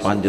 5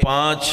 5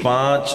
5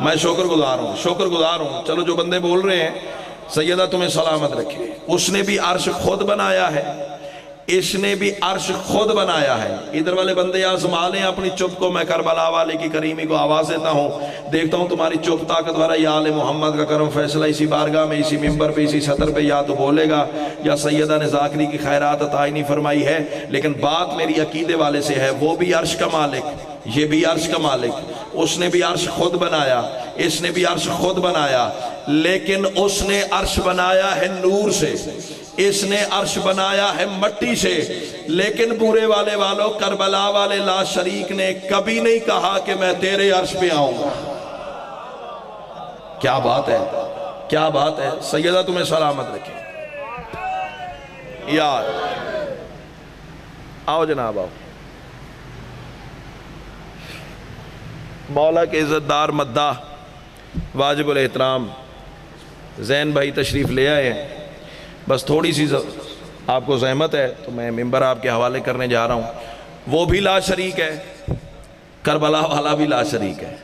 میں شکر گزار ہوں. چلو جو بندے بول رہے ہیں سیدہ تمہیں سلامت رکھے. اس نے بھی عرش خود بنایا ہے, اس نے بھی عرش خود بنایا ہے. ادھر والے بندے آزما لیں اپنی چپ کو. میں کربلا والے کی کریمی کو آواز دیتا ہوں, دیکھتا ہوں تمہاری چپ طاقتور ہے. یا آل محمد کا کرم فیصلہ اسی بارگاہ میں, اسی ممبر پہ, اسی سطر پہ یا تو بولے گا یا سیدہ نے ذاکری کی خیرات عطا نہیں فرمائی ہے. لیکن بات میری عقیدے والے سے ہے. وہ بھی عرش کا مالک, یہ بھی عرش کا مالک. اس نے بھی عرش خود بنایا, اس نے بھی عرش خود بنایا, لیکن اس نے عرش بنایا ہے نور سے, اس نے عرش بنایا ہے مٹی سے. لیکن بورے والے والوں, کربلا والے لا شریک نے کبھی نہیں کہا کہ میں تیرے عرش پہ آؤں گا. کیا بات ہے, کیا بات ہے. سیدہ تمہیں سلامت رکھے. یار آؤ جناب آؤ. مولا کے عزت دار مداح واجب الاحترام زین بھائی تشریف لے آئے ہیں. بس تھوڑی سی آپ کو زحمت ہے تو میں ممبر آپ کے حوالے کرنے جا رہا ہوں. وہ بھی لا شریک ہے, کربلا والا بھی لا شریک ہے.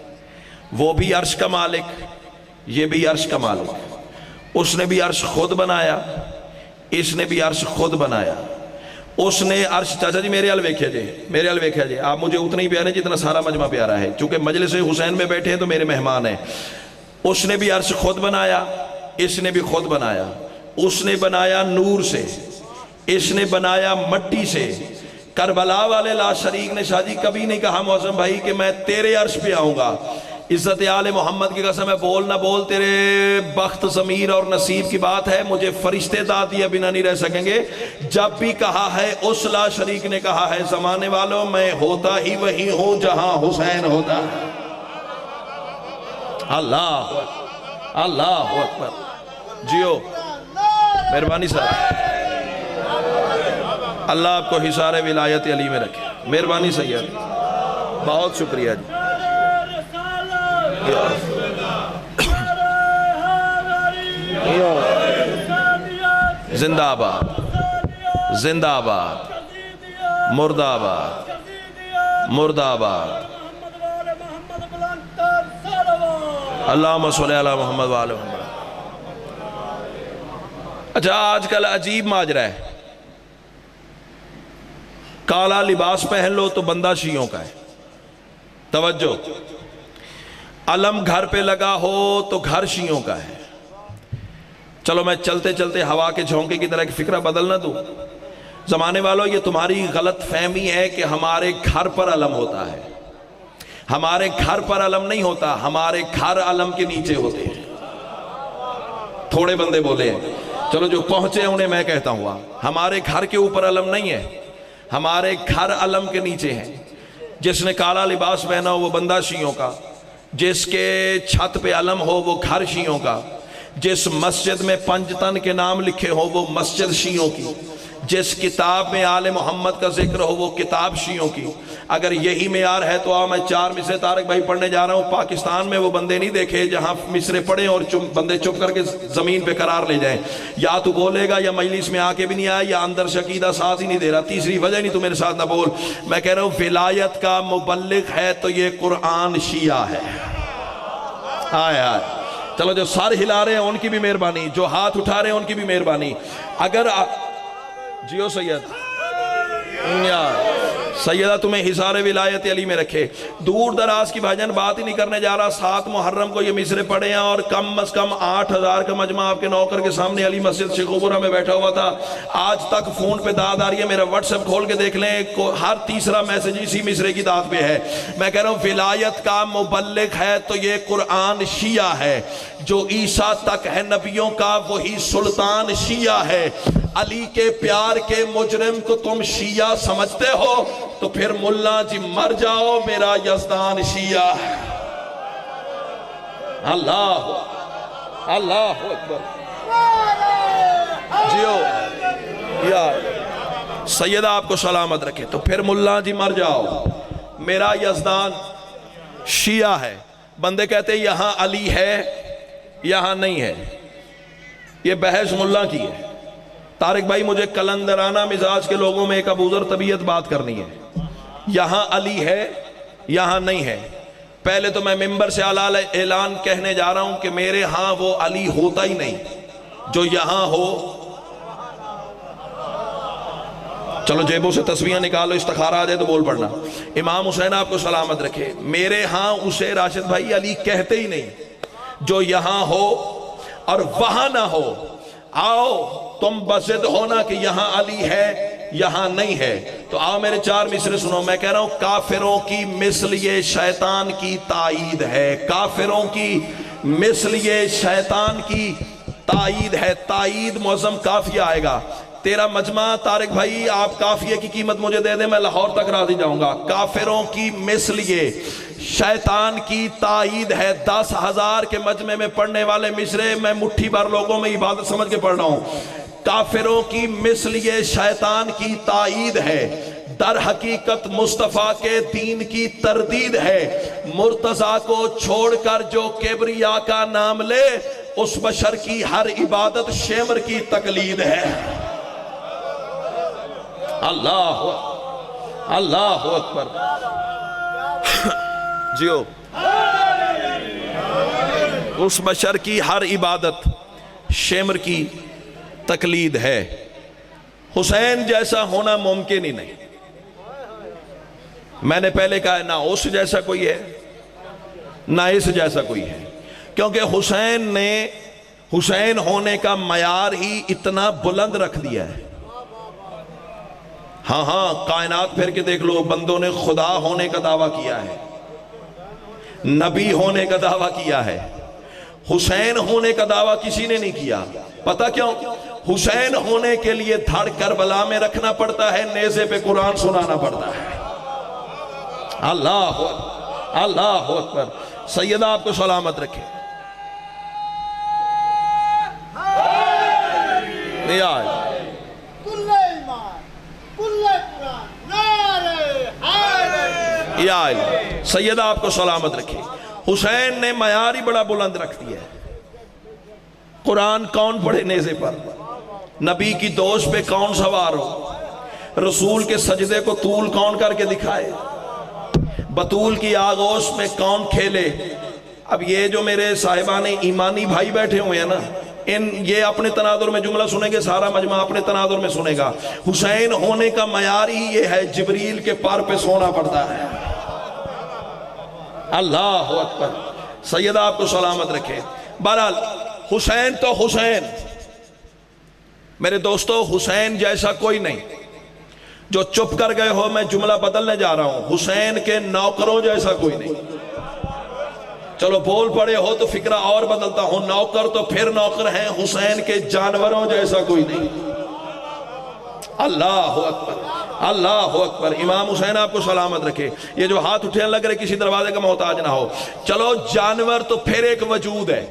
وہ بھی عرش کا مالک, یہ بھی عرش کا مالک. اس نے بھی عرش خود بنایا, اس نے بھی عرش خود بنایا. اس نے عرش, چاچا جی میرے حال ویکھیا جی, میرے حال ویکھیا جی. آپ مجھے اتنا ہی پیارے جتنا سارا مجمع پیارا ہے, چونکہ مجلس حسین میں بیٹھے ہیں تو میرے مہمان ہیں. اس نے بھی عرش خود بنایا, اس نے بھی خود بنایا. اس نے بنایا نور سے, اس نے بنایا مٹی سے. کربلا والے لا شریک نے شاہ جی کبھی نہیں کہا معظم بھائی کہ میں تیرے عرش پہ آؤں گا. عزت آل محمد کی قسم ہے, بول نہ بول تیرے بخت ضمیر اور نصیب کی بات ہے. مجھے فرشتے داد دیے بنا نہیں رہ سکیں گے. جب بھی کہا ہے اس لا شریک نے کہا ہے زمانے والوں میں ہوتا ہی وہی ہوں جہاں حسین ہوتا ہے. اللہ اللہ اکبر. جیو مہربانی صاحب, اللہ آپ کو حصار ولایت علی میں رکھے. مہربانی سید, بہت شکریہ جی. زندہ آباد, زندہ آباد, مردہ آباد, مردہ آباد. اللہم صلی علی محمد وآل محمد. اچھا آج کل عجیب ماجرا ہے, کالا لباس پہن لو تو بندہ شیعوں کا ہے. توجہ, علم گھر پہ لگا ہو تو گھر شیعوں کا ہے. چلو میں چلتے چلتے ہوا کے جھونکے کی طرح ایک فکرہ بدل نہ دوں. زمانے والوں یہ تمہاری غلط فہمی ہے کہ ہمارے گھر پر علم ہوتا ہے. ہمارے گھر پر علم نہیں ہوتا, ہمارے گھر علم کے نیچے ہوتے ہیں. تھوڑے بندے بولے ہیں, چلو جو پہنچے انہیں میں کہتا ہوں, ہمارے گھر کے اوپر علم نہیں ہے, ہمارے گھر علم کے نیچے ہیں. جس نے کالا لباس پہنا ہو وہ بندہ شیعوں کا, جس کے چھت پہ علم ہو وہ گھر شیعوں کا, جس مسجد میں پنجتن کے نام لکھے ہو وہ مسجد شیعوں کی, جس کتاب میں آل محمد کا ذکر ہو وہ کتاب شیعوں کی. اگر یہی معیار ہے تو میں 4 مصرے طارق بھائی پڑھنے جا رہا ہوں. پاکستان میں وہ بندے نہیں دیکھے جہاں مصرے پڑھیں اور بندے چپ کر کے زمین پہ قرار لے جائیں. یا تو بولے گا یا مجلس میں آ کے بھی نہیں آیا یا اندر شقیدہ ساتھ ہی نہیں دے رہا. تیسری وجہ نہیں تو میرے ساتھ نہ بول. میں کہہ رہا ہوں ولایت کا مبلغ ہے تو یہ قرآن شیعہ ہے. آئے آئے, چلو جو سر ہلا رہے ہیں ان کی بھی مہربانی, جو ہاتھ اٹھا رہے ہیں ان کی بھی مہربانی. اگر جیو سید, سیدہ تمہیں حصار ولایت علی میں رکھے. دور دراز کی بھائی جان بات ہی نہیں کرنے جا رہا. 7 محرم کو یہ مصرے پڑھے ہیں اور کم از کم 8000 کا مجمع آپ کے نوکر کے سامنے علی مسجد شیخ عبورہ میں بیٹھا ہوا تھا. آج تک فون پہ داد آ رہی ہے. میرا واٹس ایپ کھول کے دیکھ لیں, ہر تیسرا میسج اسی مصرے کی داد پہ ہے. میں کہہ رہا ہوں ولایت کا مبلغ ہے تو یہ قرآن شیعہ ہے. جو عیسیٰ تک ہے نبیوں کا وہی سلطان شیعہ ہے. علی کے پیار کے مجرم کو تم شیعہ سمجھتے ہو تو پھر ملا جی مر جاؤ, میرا یزدان شیعہ. اللہ اللہ اکبر. جیو یار سیدہ آپ کو سلامت رکھے. تو پھر ملا جی مر جاؤ, میرا یزدان شیعہ ہے. بندے کہتے ہیں یہاں علی ہے یہاں نہیں ہے. یہ بحث ملا کی ہے. طارق بھائی مجھے کلندرانہ مزاج کے لوگوں میں ایک ابوذر طبیعت بات کرنی ہے. یہاں علی ہے یہاں نہیں ہے. پہلے تو میں ممبر سے اعلان کہنے جا رہا ہوں کہ میرے ہاں وہ علی ہوتا ہی نہیں جو یہاں ہو. چلو جیبوں سے تسبیحاں نکالو، استخارہ آ جائے تو بول پڑنا. امام حسین آپ کو سلامت رکھے، میرے ہاں اسے راشد بھائی علی کہتے ہی نہیں جو یہاں ہو اور وہاں نہ ہو. آؤ تم بسد ہونا کہ یہاں علی ہے یہاں نہیں ہے. تو آؤ میرے 4 مصرے سنو. میں کہہ رہا ہوں کافروں کی مثل یہ شیطان کی تائید ہے. کافروں کی مثل یہ شیطان کی تائید ہے. تائید معظم کافیہ آئے گا. تیرا مجمع طارق بھائی آپ کافیے کی قیمت مجھے دے دیں، میں لاہور تک راضی جاؤں گا. کافروں کی مثل یہ شیطان کی تائید ہے. 10,000 کے مجمع میں پڑھنے والے مصرے میں مٹھی بھر لوگوں میں عبادت سمجھ کے پڑھ رہا ہوں. کافروں کی مثل یہ شیطان کی تائید ہے. در حقیقت مصطفیٰ کے دین کی تردید ہے. مرتضیٰ کو چھوڑ کر جو کبریا کا نام لے اس بشر کی ہر عبادت شیمر کی تقلید ہے. اللہ اللہ اکبر. جیو اس بشر کی ہر عبادت شیمر کی تقلید ہے. حسین جیسا ہونا ممکن ہی نہیں. میں نے پہلے کہا نہ اس جیسا کوئی ہے نہ اس جیسا کوئی ہے، کیونکہ حسین نے حسین ہونے کا معیار ہی اتنا بلند رکھ دیا ہے. ہاں کائنات پھر کے دیکھ لو، بندوں نے خدا ہونے کا دعویٰ کیا ہے، نبی ہونے کا دعویٰ کیا ہے. حسین ہونے کا دعویٰ کسی نے نہیں کیا. پتہ کیوں؟ حسین ہونے کے لیے دھڑ کربلا میں رکھنا پڑتا ہے، نیزے پہ قرآن سنانا پڑتا ہے. اللہ اللہ اکبر. سیدہ آپ کو سلامت رکھے. سیدہ آپ کو سلامت رکھے. حسین نے معیار ہی بڑا بلند رکھ دیا ہے. قرآن کون پڑھے نیزے پر؟ نبی کی دوش پہ کون سوار ہو؟ رسول کے سجدے کو طول کون کر کے دکھائے؟ بطول کی آغوش میں کون کھیلے؟ اب یہ جو میرے صاحبان ایمانی بھائی بیٹھے ہوئے ہیں نا، یہ اپنے تناظر میں جملہ سنیں گے، سارا مجمع اپنے تناظر میں سنے گا. حسین ہونے کا معیار ہی یہ ہے، جبریل کے پر پہ سونا پڑتا ہے. اللہ اکبر. سیدہ آپ کو سلامت رکھے. بہرحال حسین تو حسین، میرے دوستو حسین جیسا کوئی نہیں. جو چپ کر گئے ہو میں جملہ بدلنے جا رہا ہوں. حسین کے نوکروں جیسا کوئی نہیں. چلو بول پڑے ہو تو فکرہ اور بدلتا ہوں. نوکر تو پھر نوکر ہیں، حسین کے جانوروں جیسا کوئی نہیں. اللہ اکبر اللہ اکبر. امام حسین آپ کو سلامت رکھے. یہ جو ہاتھ اٹھے لگ رہے کسی دروازے کا محتاج نہ ہو. چلو جانور تو پھر ایک وجود ہے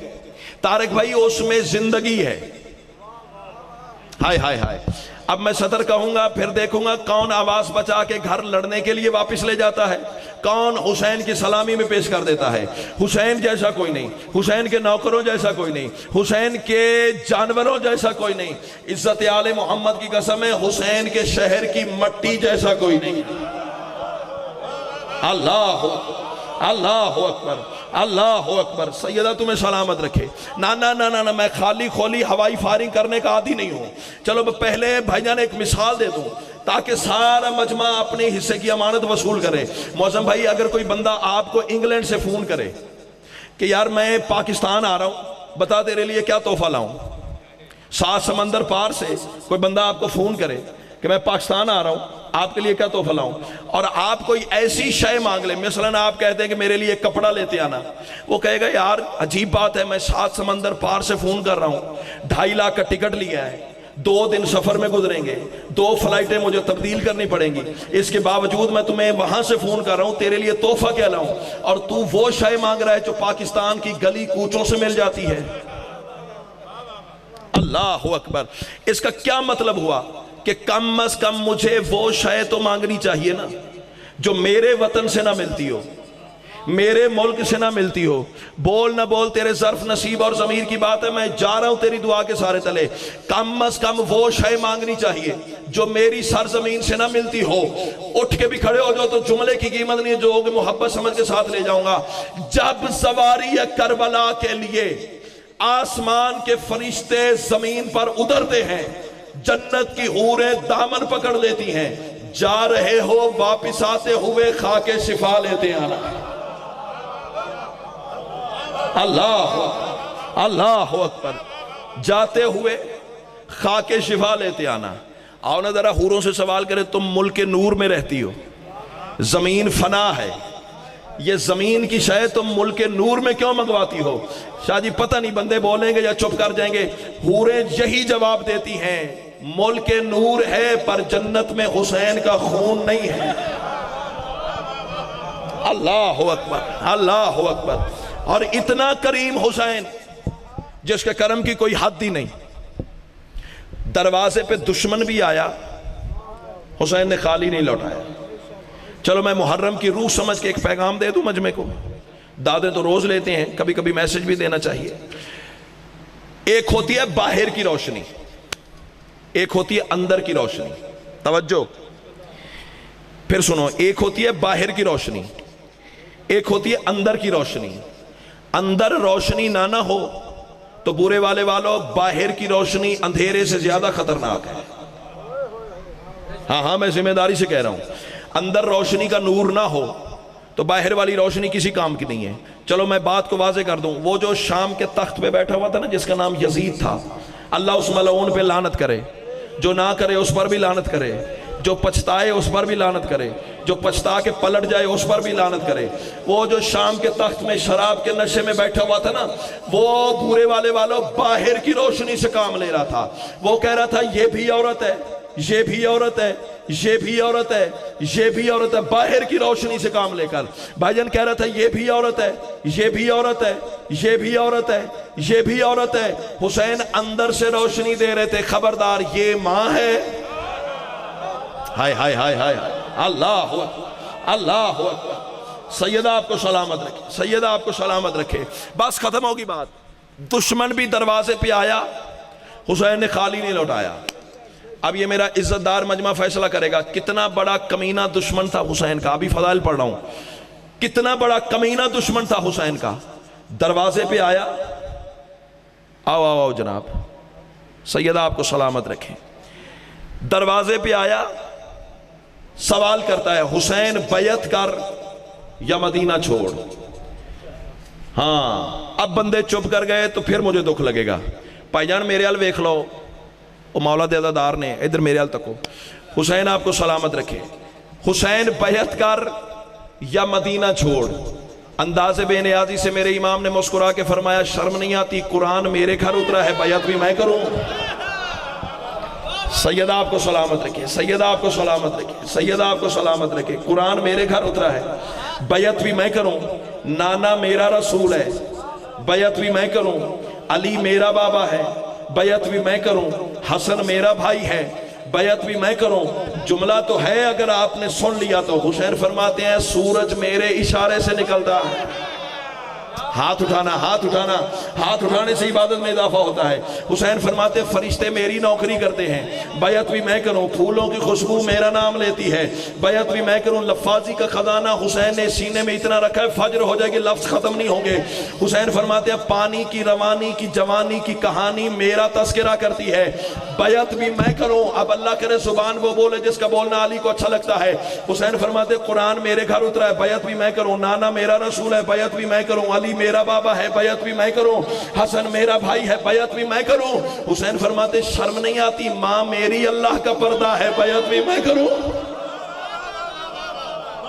طارق بھائی، اس میں زندگی ہے. ہائے ہائے ہائے. اب میں صدر کہوں گا پھر دیکھوں گا کون آواز بچا کے گھر لڑنے کے لیے واپس لے جاتا ہے، کون حسین کی سلامی میں پیش کر دیتا ہے. حسین جیسا کوئی نہیں، حسین کے نوکروں جیسا کوئی نہیں، حسین کے جانوروں جیسا کوئی نہیں. عزت آل محمد کی قسم ہے حسین کے شہر کی مٹی جیسا کوئی نہیں. اللہ اللہ اکبر اللہ اکبر. سیدہ تمہیں سلامت رکھے. نہ میں خالی کھولی ہوائی فائرنگ کرنے کا عادی نہیں ہوں. چلو پہلے بھائی جان ایک مثال دے دوں تاکہ سارا مجمع اپنے حصے کی امانت وصول کرے. معظم بھائی اگر کوئی بندہ آپ کو انگلینڈ سے فون کرے کہ یار میں پاکستان آ رہا ہوں، بتا تیرے لیے کیا تحفہ لاؤں. 7 سمندر پار سے کوئی بندہ آپ کو فون کرے کہ میں پاکستان آ رہا ہوں، آپ کے لیے کیا تحفہ لاؤں، اور آپ کوئی ایسی شے مانگ لیں، مثلاً آپ کہتے ہیں کہ میرے لیے کپڑا لیتے آنا. وہ کہے گا یار عجیب بات ہے، میں 7 سمندر پار سے فون کر رہا ہوں، 2.5 لاکھ کا ٹکٹ لیا ہے، 2 دن سفر میں گزریں گے، 2 فلائٹیں مجھے تبدیل کرنی پڑیں گی، اس کے باوجود میں تمہیں وہاں سے فون کر رہا ہوں، تیرے لیے تحفہ کیا لاؤں، اور تو وہ شے مانگ رہا ہے جو پاکستان کی گلی کوچوں سے مل جاتی ہے. اللہ اکبر. اس کا کیا مطلب ہوا کہ کم از کم مجھے وہ شے تو مانگنی چاہیے نا جو میرے وطن سے نہ ملتی ہو. میرے ملک سے نہ ملتی ہو. بول نہ بول تیرے ظرف نصیب اور ضمیر کی بات ہے. میں جا رہا ہوں تیری دعا کے سارے تلے. کم از کم وہ شے مانگنی چاہیے جو میری سرزمین سے نہ ملتی ہو. اٹھ کے بھی کھڑے ہو جاؤ تو جملے کی قیمت نہیں ہے, جو ہوگی محبت سمجھ کے ساتھ لے جاؤں گا. جب سواری کربلا کے لیے آسمان کے فرشتے زمین پر اترتے ہیں, جنت کی حوریں دامن پکڑ لیتی ہیں. جا رہے ہو واپس آتے ہوئے خاک شفا لیتے آنا. اللہ اکبر. جاتے ہوئے خاک شفا لیتے آنا. آؤ نا ذرا حوروں سے سوال کرے, تم ملک نور میں رہتی ہو, زمین فنا ہے, یہ زمین کی شے تم ملک نور میں کیوں منگواتی ہو؟ شاہ جی پتہ نہیں بندے بولیں گے یا چپ کر جائیں گے. حوریں یہی جواب دیتی ہیں, ملک نور ہے پر جنت میں حسین کا خون نہیں ہے. اللہ اکبر, اللہ اکبر. اور اتنا کریم حسین جس کے کرم کی کوئی حد ہی نہیں. دروازے پہ دشمن بھی آیا, حسین نے خالی نہیں لوٹایا. چلو میں محرم کی روح سمجھ کے ایک پیغام دے دوں مجمع کو. دادیں تو روز لیتے ہیں, کبھی کبھی میسج بھی دینا چاہیے. ایک ہوتی ہے باہر کی روشنی, ایک ہوتی ہے اندر کی روشنی. توجہ, پھر سنو. ایک ہوتی ہے باہر کی روشنی, ایک ہوتی ہے اندر کی روشنی. اندر روشنی نہ ہو تو برے والے والوں, باہر کی روشنی اندھیرے سے زیادہ خطرناک ہے. ہاں میں ذمہ داری سے کہہ رہا ہوں. اندر روشنی کا نور نہ ہو تو باہر والی روشنی کسی کام کی نہیں ہے. چلو میں بات کو واضح کر دوں. وہ جو شام کے تخت پہ بیٹھا ہوا تھا نا, جس کا نام یزید تھا, اللہ اس ملعون پہ لعنت کرے. جو نہ کرے اس پر بھی لعنت کرے, جو پچھتائے اس پر بھی لعنت کرے, جو پچھتا کے پلٹ جائے اس پر بھی لعنت کرے. وہ جو شام کے تخت میں شراب کے نشے میں بیٹھا ہوا تھا نا, وہ بورے والے والوں باہر کی روشنی سے کام لے رہا تھا. وہ کہہ رہا تھا یہ بھی عورت ہے, یہ بھی عورت ہے, یہ بھی عورت ہے, یہ بھی عورت ہے. باہر کی روشنی سے کام لے کر بھائی جان کہہ رہا تھا یہ بھی عورت ہے, یہ بھی عورت ہے, یہ بھی عورت ہے, یہ بھی عورت ہے. حسین اندر سے روشنی دے رہے تھے, خبردار یہ ماں ہے. ہائے ہائے ہائے ہائے, اللہ اللہ. سیدہ آپ کو سلامت رکھے, سیدہ آپ کو سلامت رکھے. بس ختم ہوگی بات. دشمن بھی دروازے پہ آیا, حسین نے خالی نہیں لوٹایا. اب یہ میرا عزت دار مجمع فیصلہ کرے گا کتنا بڑا کمینہ دشمن تھا حسین کا. ابھی فضائل پڑھ رہا ہوں, کتنا بڑا کمینہ دشمن تھا حسین کا. دروازے پہ آیا, آؤ آؤ آؤ جناب, سیدہ آپ کو سلامت رکھیں. دروازے پہ آیا, سوال کرتا ہے حسین بیعت کر یا مدینہ چھوڑ. ہاں اب بندے چپ کر گئے تو پھر مجھے دکھ لگے گا. بھائی جان میرے حال ویکھ لو, وہ مولا دیدہ دار نے, ادھر میرے حال تکو. حسین آپ کو سلامت رکھے. حسین بیعت کر یا مدینہ چھوڑ. انداز بے نیازی سے میرے امام نے مسکرا کے فرمایا شرم نہیں آتی, قرآن میرے گھر اترا ہے, بیعت بھی میں کروں. سیدہ آپ کو سلامت رکھے, سیدہ آپ کو سلامت رکھے, سیدہ آپ کو سلامت رکھے. قرآن میرے گھر اترا ہے, بیعت بھی میں کروں. نانا میرا رسول ہے, بیعت بھی میں کروں. علی میرا بابا ہے, بیعت بھی میں کروں. حسن میرا بھائی ہے, بیعت بھی میں کروں. جملہ تو ہے اگر آپ نے سن لیا تو. حسین فرماتے ہیں سورج میرے اشارے سے نکلتا ہے. ہاتھ اٹھانا, ہاتھ اٹھانا, ہاتھ اٹھانے سے عبادت میں اضافہ ہوتا ہے. حسین فرماتے فرشتے میری نوکری کرتے ہیں, بیعت بھی میں کروں. پھولوں کی خوشبو میرا نام لیتی ہے, بیعت بھی میں کروں. لفاظی کا خزانہ حسین نے سینے میں اتنا رکھا ہے فجر ہو جائے گی لفظ ختم نہیں ہوں گے. حسین فرماتے ہیں پانی کی روانی کی جوانی کی کہانی میرا تذکرہ کرتی ہے, بیعت بھی میں کروں. اب اللہ کرے زبان وہ بولے جس کا بولنا علی کو اچھا لگتا ہے. حسین فرماتے قرآن میرے گھر اترا ہے, بیعت بھی میں کروں. نانا میرا رسول ہے, بیعت بھی میں کروں. علی میرا بابا ہے, بیعت بھی میں کروں. حسن میرا بھائی ہے, بیعت بھی میں کروں. حسین فرماتے شرم نہیں آتی, ماں میری اللہ کا پردہ ہے, بیعت بھی میں کروں.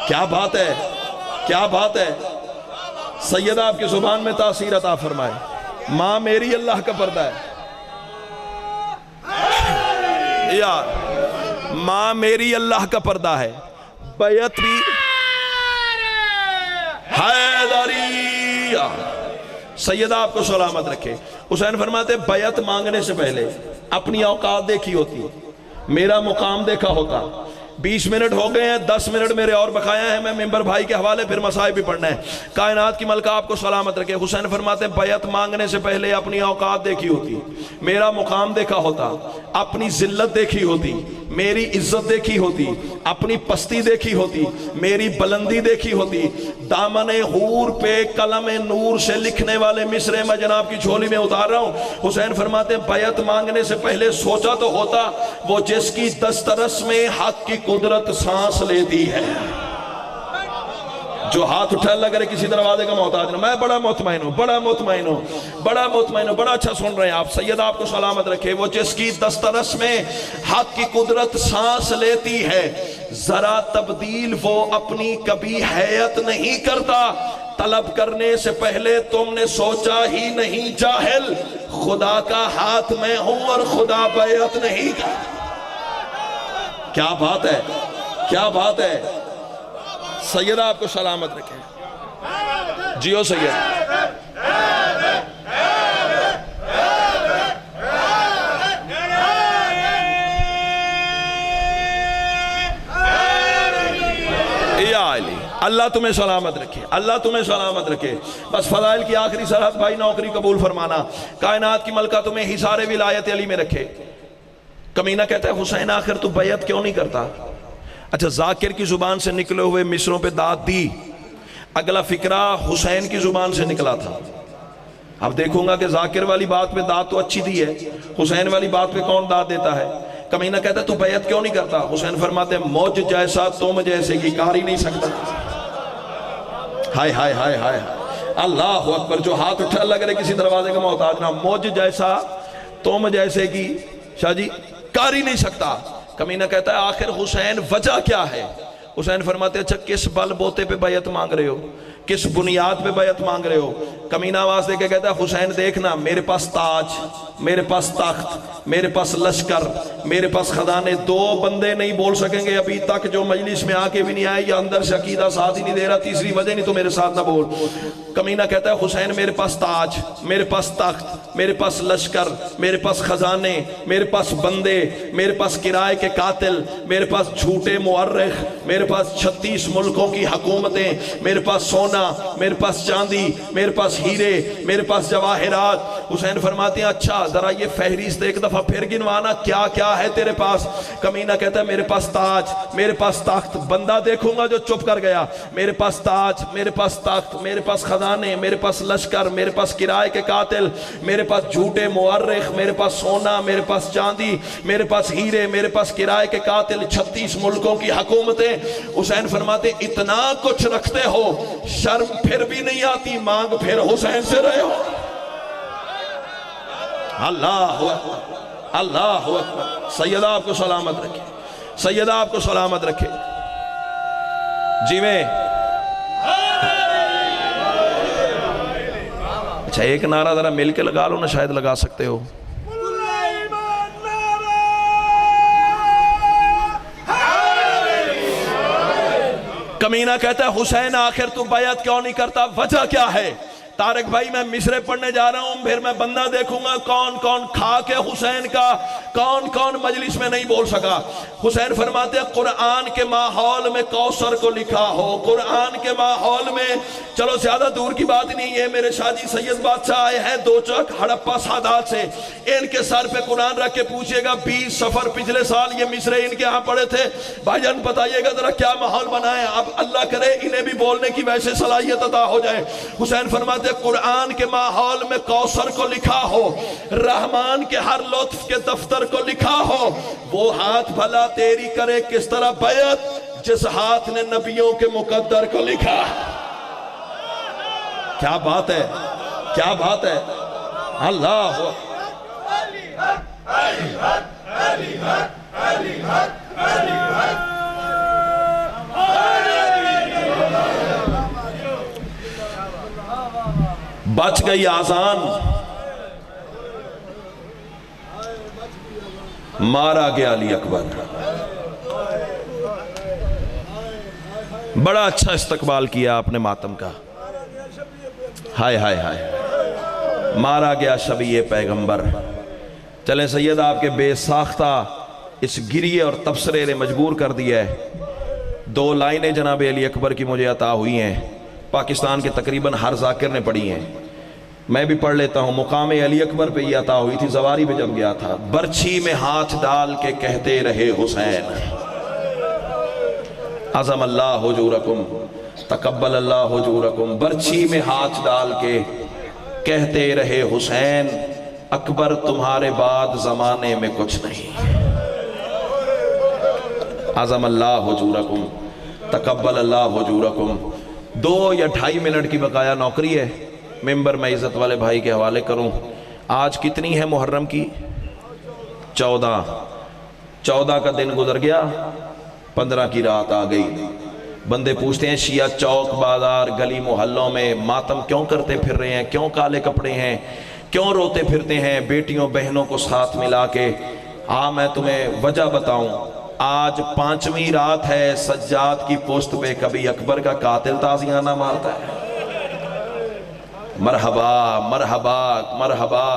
کیا بات ہے, کیا بات ہے. سیدہ آپ کی زبان میں تاثیر عطا فرمائے. ماں میری اللہ کا پردہ ہے. یار ماں میری اللہ کا پردہ ہے, بیعت بھی حیدری. سیدہ آپ کو سلامت رکھے. حسین فرماتے بیعت مانگنے سے پہلے اپنی اوقات دیکھی ہوتی, میرا مقام دیکھا ہوتا, 20 منٹ ہو گئے ہیں، 10 منٹ میرے اور بقایا ہیں، میں ممبر بھائی کے حوالے پھر مسائل بھی پڑھنا ہے۔ کائنات کی ملکہ آپ کو سلامت رکھے۔ حسین فرماتے ہیں بیعت مانگنے سے پہلے اپنی اوقات دیکھی ہوتی، میرا مقام دیکھا ہوتا، اپنی ذلت دیکھی ہوتی، میری عزت دیکھی ہوتی، اپنی پستی دیکھی ہوتی، میری بلندی دیکھی ہوتی، دامن حور پہ قلم نور سے لکھنے والے مصرے میں جناب کی جھولی میں اتار رہا ہوں۔ حسین فرماتے ہیں بیعت مانگنے سے پہلے سوچا تو ہوتا، وہ جس کی دسترس میں حق کی قدرت سانس لیتی ہے، جو ہاتھ اٹھا اللہ کرے کسی دروازے کا محتاج نہ۔ میں بڑا مطمئن ہوں، بڑا مطمئن ہوں، بڑا مطمئن ہوں، بڑا اچھا سن رہے ہیں آپ۔ سید آپ کو سلامت رکھے۔ وہ جس کی دسترس میں حق کی قدرت سانس لیتی ہے، ذرا تبدیل وہ اپنی کبھی حیت نہیں کرتا، طلب کرنے سے پہلے تم نے سوچا ہی نہیں جاہل، خدا کا ہاتھ میں ہوں اور خدا بیعت نہیں کرتا۔ کیا بات ہے، کیا بات ہے۔ سید آپ کو سلامت رکھے۔ جیو سید۔ یا علی، اللہ تمہیں سلامت رکھے، اللہ تمہیں سلامت رکھے۔ بس فضائل کی آخری سرحد بھائی، نوکری قبول فرمانا۔ کائنات کی ملکہ تمہیں حصار ولایت علی میں رکھے۔ کمینہ کہتا ہے حسین آخر تو بیعت کیوں نہیں کرتا؟ اچھا، ذاکر کی زبان سے نکلے ہوئے مصروں پہ داد دی، اگلا فکرہ حسین کی زبان سے نکلا تھا۔ اب دیکھوں گا کہ ذاکر والی بات پہ داد تو اچھی دی ہے، حسین والی بات پہ کون داد دیتا ہے؟ کمینہ کہتا ہے تو بیعت کیوں نہیں کرتا؟ حسین فرماتے ہیں موج جیسا تم جیسے کی کار ہی نہیں سکتا۔ ہائے ہائے ہائے ہائے، اللہ اکبر۔ جو ہاتھ اٹھا اللہ کرے کسی دروازے کا محتاج نہ، موج جیسا تم جیسے کی شاہ جی کار ہی نہیں سکتا۔ کمینہ کہتا ہے آخر حسین وجہ کیا ہے؟ حسین فرماتے ہیں اچھا کس بل بوتے پہ بیعت مانگ رہے ہو، کس بنیاد پہ بیعت مانگ رہے ہو؟ کمینہ آواز دے کے کہتا ہے حسین دیکھنا، میرے پاس تاج، میرے پاس تخت، میرے پاس لشکر، میرے پاس خزانے۔ دو بندے نہیں بول سکیں گے ابھی تک جو مجلس میں آ کے بھی نہیں آئے یا اندر سے عقیدہ ساتھ ہی نہیں دے رہا، تیسری وجہ نہیں تو میرے ساتھ نہ بول۔ کمینہ کہتا ہے حسین میرے پاس تاج، میرے پاس تخت، میرے پاس لشکر، میرے پاس خزانے، میرے پاس بندے، میرے پاس کرائے کے قاتل، میرے پاس جھوٹے مورخ، میرے پاس 36 ملکوں کی حکومتیں، میرے پاس سونا، میرے پاس چاندی، میرے پاس ہیرے، میرے پاس جواہرات۔ حسین فرماتے ہیں اچھا ذرا یہ فہرست ایک دفعہ پھر گنوانا، کیا کیا ہے تیرے پاس؟ کمینہ کہتا ہے میرے پاس تاج، میرے پاس تخت، بندہ دیکھوں گا جو چپ کر گیا، میرے پاس تاج، میرے پاس تخت، میرے پاس خزانے، میرے پاس لشکر، میرے پاس کرائے کے قاتل، میرے پاس جھوٹے مورخ، میرے پاس سونا، میرے پاس چاندی، میرے پاس ہیرے، میرے پاس کرائے کے قاتل، 36 ملکوں کی حکومتیں۔ حسین فرماتے اتنا کچھ رکھتے ہو، شرم پھر بھی نہیں آتی، مانگ پھر حسین سے رہے ہو۔ اللہ اکبر، اللہ اکبر۔ سیدہ آپ کو سلامت رکھے، سیدہ آپ کو سلامت رکھے۔ جی میں اچھا ایک نعرہ ذرا مل کے لگا لو نا، شاید لگا سکتے ہو۔ کمینہ کہتا ہے حسین آخر تو بیعت کیوں نہیں کرتا، وجہ کیا ہے؟ طارق بھائی میں مصرے پڑھنے جا رہا ہوں، پھر میں بندہ دیکھوں گا کون کون کھا کے حسین کا، کون کون مجلس میں نہیں بول سکا۔ حسین فرماتے ہیں قرآن کے ماحول میں کوثر کو لکھا ہو، قرآن کے ماحول میں، چلو زیادہ دور کی بات نہیں ہے، میرے شاہ جی سید بادشاہ آئے ہیں دو چک ہڑپا سادات سے، ان کے سر پہ قرآن رکھ کے پوچھئے گا 20 سفر پچھلے سال یہ مصرے ان کے ہاں پڑے تھے، بھائی جان بتائیے گا ذرا کیا ماحول بنائے، اب اللہ کرے انہیں بھی بولنے کی ویسے صلاحیت عطا ہو جائے۔ حسین فرماتے قرآن کے ماحول میں کوثر کو لکھا ہو، رحمان کے ہر لطف کے دفتر کو لکھا ہو، وہ ہاتھ بھلا تیری کرے کس طرح بیعت جس ہاتھ نے نبیوں کے مقدر کو لکھا۔ کیا بات ہے، کیا بات ہے، اللہ بچ گئی آزان، مارا گیا علی اکبر۔ بڑا اچھا استقبال کیا آپ نے ماتم کا، ہائے ہائے ہائے، مارا گیا شبیہ پیغمبر۔ چلیں سید آپ کے بے ساختہ اس گریے اور تبصرے نے مجبور کر دیا ہے. 2 لائنیں جناب علی اکبر کی مجھے عطا ہوئی ہیں، پاکستان کے تقریباً ہر ذاکر نے پڑھی ہیں، میں بھی پڑھ لیتا ہوں. مقام علی اکبر پہ یہ عطا ہوئی تھی زواری پہ جب گیا تھا. برچھی میں ہاتھ ڈال کے کہتے رہے حسین، عظم اللہ حجورکم تقبل اللہ حجورکم. برچھی میں ہاتھ ڈال کے کہتے رہے حسین، اکبر تمہارے بعد زمانے میں کچھ نہیں. عظم اللہ حجورکم تقبل اللہ حجورکم. 2 یا 2.5 منٹ کی بقایا نوکری ہے. ممبر میں عزت والے بھائی کے حوالے کروں. آج کتنی ہے محرم کی؟ 14 کا دن گزر گیا، 15 کی رات آ گئی. بندے پوچھتے ہیں شیعہ چوک بازار گلی محلوں میں ماتم کیوں کرتے پھر رہے ہیں، کیوں کالے کپڑے ہیں، کیوں روتے پھرتے ہیں بیٹیوں بہنوں کو ساتھ ملا کے؟ میں تمہیں وجہ بتاؤں. آج 5ویں رات ہے، سجاد کی پوسٹ پہ کبھی اکبر کا قاتل تازیانہ مارتا ہے. مرحبا مرحبا مرحبا.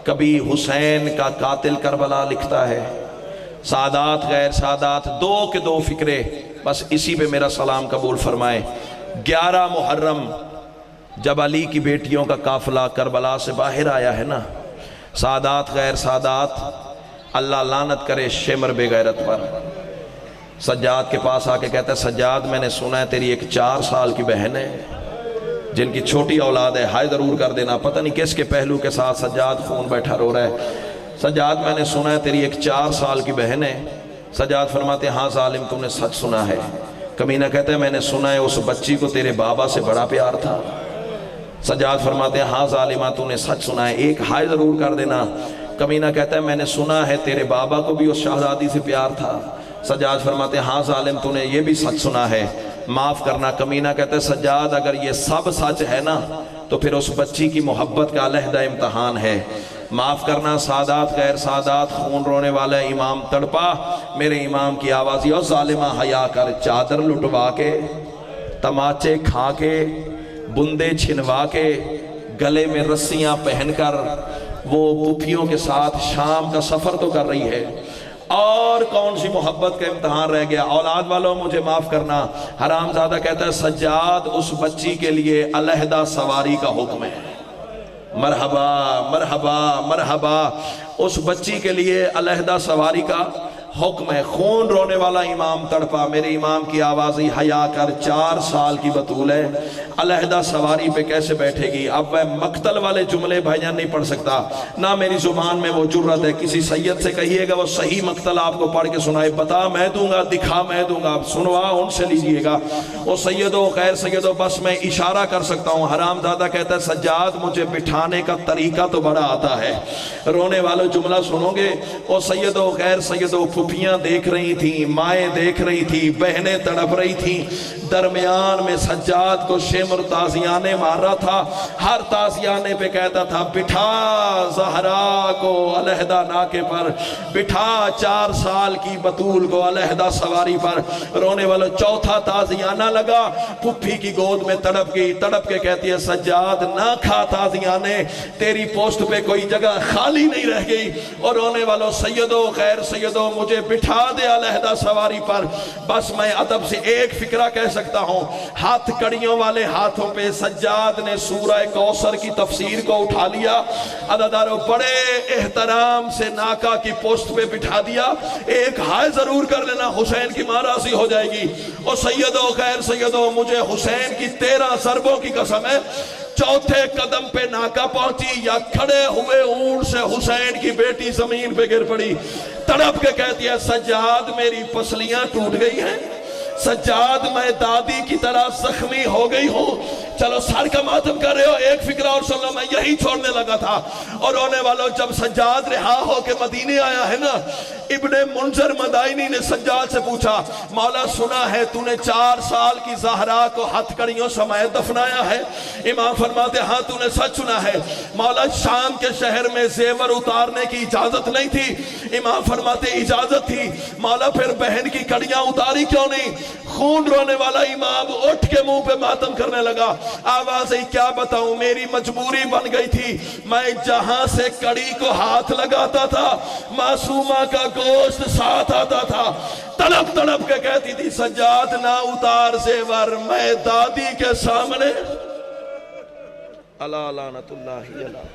کبھی حسین کا قاتل کربلا لکھتا ہے. سادات غیر سادات 2 کے 2 فکرے، بس اسی پہ میرا سلام قبول فرمائے. 11 محرم جب علی کی بیٹیوں کا قافلہ کربلا سے باہر آیا ہے نا، سادات غیر سادات، اللہ لعنت کرے شمر بے غیرت پر، سجاد کے پاس آ کے کہتا ہے سجاد میں نے سنا ہے تیری ایک 4 سال کی بہن ہے جن کی چھوٹی اولاد ہے، ہائے ضرور کر دینا. پتہ نہیں کس کے پہلو کے ساتھ سجاد خون بیٹھا رو رہا ہے. سجاد میں نے سنا ہے تیری ایک 4 سال کی بہن ہے. سجاد فرماتے ہیں ہاں ظالم تم نے سچ سنا ہے. کمینہ کہتا ہے میں نے سنا ہے اس بچی کو تیرے بابا سے بڑا پیار تھا. سجاد فرماتے ہیں ہاں ظالمہ تو نے سچ سنا ہے، ایک ہائے ضرور کر دینا. کمینہ کہتا ہے میں نے سنا ہے تیرے بابا کو بھی اس شہزادی سے پیار تھا. سجاد فرماتے ہیں ہاں ظالم تو نے یہ بھی سچ سنا ہے، معاف کرنا. کمینہ کہتا ہے سجاد اگر یہ سب سچ ہے نا تو پھر اس بچی کی محبت کا علیحدہ امتحان ہے. معاف کرنا. سادات غیر سادات، خون رونے والا امام تڑپا. میرے امام کی آوازی اور ظالمہ حیا کر، چادر لٹوا کے، تماچے کھا کے، بندے چھنوا کے، گلے میں رسیاں پہن کر وہ پھوپھیوں کے ساتھ شام کا سفر تو کر رہی ہے. اور کون سی محبت کا امتحان رہ گیا؟ اولاد والوں مجھے معاف کرنا. حرام زادہ کہتا ہے سجاد اس بچی کے لیے علیحدہ سواری کا حکم ہے. مرحبا مرحبا مرحبا. اس بچی کے لیے علیحدہ سواری کا حکم ہے. خون رونے والا امام تڑپا. میرے امام کی آوازی حیا کر، 4 سال کی بطول ہے، علیحدہ سواری پہ کیسے بیٹھے گی؟ اب میں مقتل والے جملے بھائی جان نہیں پڑھ سکتا، نہ میری زبان میں وہ جرت ہے. کسی سید سے کہیے گا وہ صحیح مقتل آپ کو پڑھ کے سنائے. بتا میں دوں گا، دکھا میں دوں گا، سنوا ان سے لیجئے گا. وہ سیدو خیر سیدو، بس میں اشارہ کر سکتا ہوں. حرام زادہ کہتا ہے سجاد مجھے بٹھانے کا طریقہ تو بڑا آتا ہے. رونے والے جملہ سنو گے. وہ سیدو خیر سیدو، پھوپھیاں دیکھ رہی تھیں، مائیں دیکھ رہی تھیں، بہنیں تڑپ رہی تھیں. درمیان میں سجاد کو شمر تازیانے مار رہا تھا. ہر تازیانے پہ کہتا تھا بٹھا زہرا کو علیحدہ ناکے پر، بٹھا 4 سال کی بطول کو علیحدہ سواری پر. رونے والا 4تھا تازیانہ لگا، پھپھی کی گود میں تڑپ گئی. تڑپ کے کہتی ہے سجاد نہ کھا تازیانے، تیری پوسٹ پہ کوئی جگہ خالی نہیں رہ گئی. اور رونے والوں سیدو خیر سیدو، مجھے بٹھا دے علیحدہ سواری پر. بس میں ادب سے ایک فکرہ کہہ سکتا ہوں. ہاتھ کڑیوں والے ہاتھوں پہ سجاد نے سورہ کوثر کی تفسیر کو اٹھا لیا. عددارو بڑے احترام سے ناکا کی پوسٹ پہ بٹھا دیا. ایک ہائے ضرور کر لینا، حسین کی ماں راضی ہو جائے گی. اور سیدو خیر سیدو، مجھے حسین کی 13 ضربوں کی قسم ہے، 4تھے قدم پہ ناکا پہنچی یا کھڑے ہوئے اونٹ سے حسین کی بیٹی زمین پہ گر پڑی. تڑپ کے کہتی ہے سجاد میری پسلیاں ٹوٹ گئی ہیں، سجاد میں دادی کی طرح زخمی ہو گئی ہوں. چلو سر کا ماتم کر رہے ہو، ایک فکرہ اور سن لو، میں یہی چھوڑنے لگا تھا. اور رونے والوں جب سجاد رہا ہو کے مدینے آیا ہے نا، ابن منذر مدائنی نے سجاد سے پوچھا مولا سنا ہے تو نے 4 سال کی زہرا کو ہتھ کڑیوں سمیت دفنایا ہے؟ امام فرماتے ہاں تو نے سچ سنا ہے. مولا شام کے شہر میں زیور اتارنے کی اجازت نہیں تھی؟ امام فرماتے اجازت تھی. مولا پھر بہن کی کڑیاں اتاری کیوں نہیں؟ خون رونے والا امام اٹھ کے منہ پہ ماتم کرنے لگا. آوازیں کیا بتاؤں، میری مجبوری بن گئی تھی. میں جہاں سے کڑی کو ہاتھ لگاتا تھا معصومہ کا گوشت ساتھ آتا تھا. تڑپ تڑپ کے کہتی تھی سجاد نہ اتار زیور، میں دادی کے سامنے. اللہ لعنت اللہ علیہ.